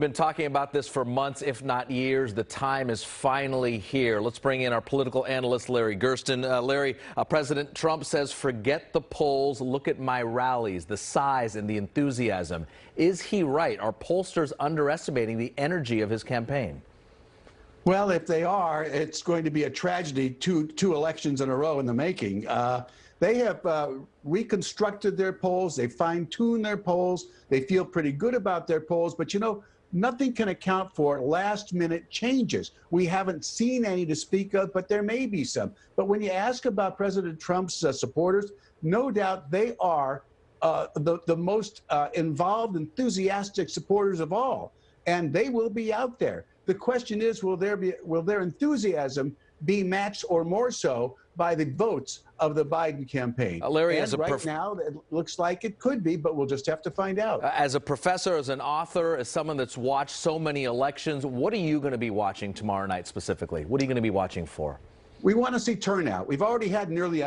Been talking about this for months, if not years. The time is finally here. Let's bring in our political analyst, Larry Gerston. Larry, President Trump says, forget the polls, look at my rallies, the size and the enthusiasm. Is he right? Are pollsters underestimating the energy of his campaign? Well, if they are, it's going to be a tragedy, two elections in a row in the making. They have reconstructed their polls. They fine-tuned their polls. They feel pretty good about their polls. But, you know, nothing can account for last-minute changes. We haven't seen any to speak of, but there may be some. But when you ask about President Trump's supporters, no doubt they are the most involved, enthusiastic supporters of all. And they will be out there. The question is, will their enthusiasm be matched or more so by the votes of the Biden campaign? Larry, and right now, it looks like it could be, but we'll just have to find out. As a professor, as an author, as someone that's watched so many elections, what are you going to be watching tomorrow night specifically? What are you going to be watching for? We want to see turnout. We've already had nearly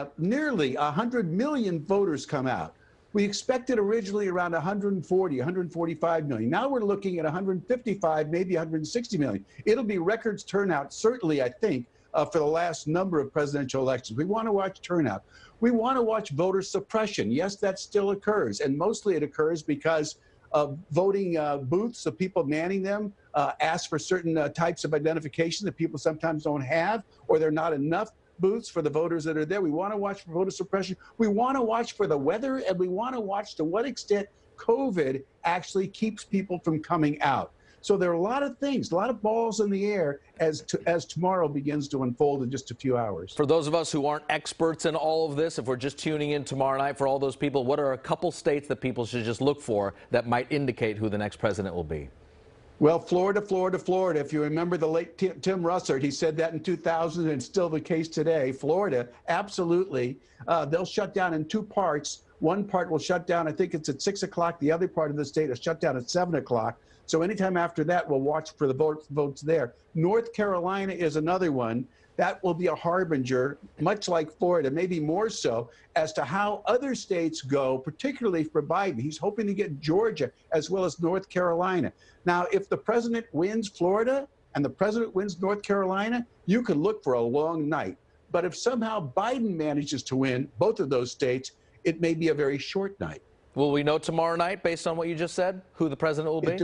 100 million voters come out. We expected originally around 140, 145 million. Now we're looking at 155, maybe 160 million. It'll be records turnout, certainly, I think, for the last number of presidential elections. We want to watch turnout. We want to watch voter suppression. Yes, that still occurs, and mostly it occurs because of voting booths, of people manning them, ask for certain types of identification that people sometimes don't have, or they're not enough booths for the voters that are there. We want to watch for voter suppression. We want to watch for the weather, and we want to watch to what extent COVID actually keeps people from coming out. So there are a lot of things, a lot of balls in the air as tomorrow begins to unfold in just a few hours. For those of us who aren't experts in all of this, if we're just tuning in tomorrow night, for all those people, what are a couple states that people should just look for that might indicate who the next president will be? Well, Florida, Florida, Florida. If you remember the late Tim Russert, he said that in 2000, and it's still the case today. Florida, absolutely. They'll shut down in two parts. One part will shut down, I think it's at 6 o'clock. The other part of the state will shut down at 7 o'clock. So anytime after that, we'll watch for the votes there. North Carolina is another one. That will be a harbinger, much like Florida, maybe more so, as to how other states go, particularly for Biden. He's hoping to get Georgia as well as North Carolina. Now, if the president wins Florida and the president wins North Carolina, you can look for a long night. But if somehow Biden manages to win both of those states, it may be a very short night. Will we know tomorrow night, based on what you just said, who the president will be?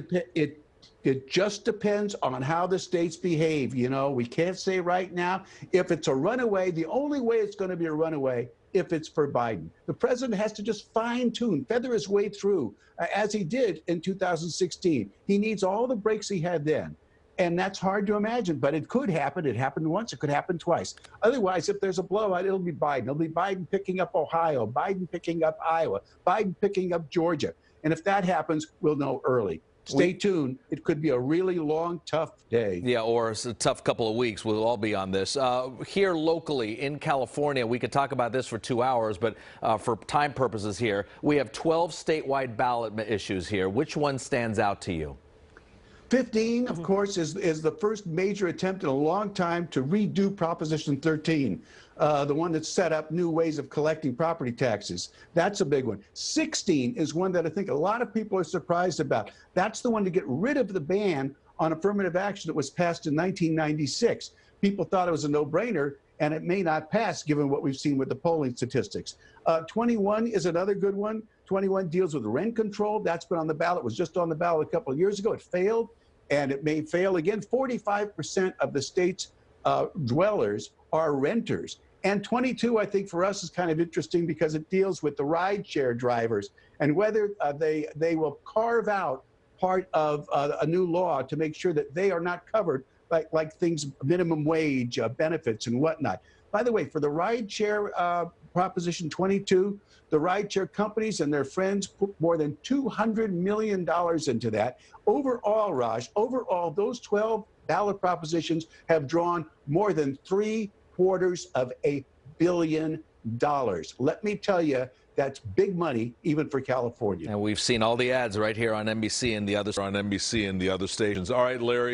It just depends on how the states behave. You know, we can't say right now. If it's a runaway, the only way it's going to be a runaway if it's for Biden. The president has to just fine-tune, feather his way through, as he did in 2016. He needs all the breaks he had then. And that's hard to imagine, but it could happen. It happened once. It could happen twice. Otherwise, if there's a blowout, it'll be Biden. It'll be Biden picking up Ohio, Biden picking up Iowa, Biden picking up Georgia. And if that happens, we'll know early. Stay tuned. It could be a really long, tough day. Yeah, or a tough couple of weeks. We'll all be on this. Here locally in California, we could talk about this for 2 hours, but for time purposes here, we have 12 statewide ballot issues here. Which one stands out to you? 15, of course, is the first major attempt in a long time to redo Proposition 13, the one that set up new ways of collecting property taxes. That's a big one. 16 is one that I think a lot of people are surprised about. That's the one to get rid of the ban on affirmative action that was passed in 1996. People thought it was a no-brainer, and it may not pass given what we've seen with the polling statistics. 21 is another good one. 21 deals with rent control. That's been on the ballot. It was just on the ballot a couple of years ago. It failed, and it may fail again. 45% of the state's dwellers are renters. And 22, I think, for us is kind of interesting because it deals with the rideshare drivers and whether they will carve out part of a new law to make sure that they are not covered like things, minimum wage, benefits, and whatnot. By the way, for the rideshare Proposition 22, the rideshare companies and their friends put more than $200 million into that. Overall, Raj, overall, those 12 ballot propositions have drawn more than $750 million. Let me tell you, that's big money, even for California. And we've seen all the ads right here on NBC and the other stations. All right, Larry.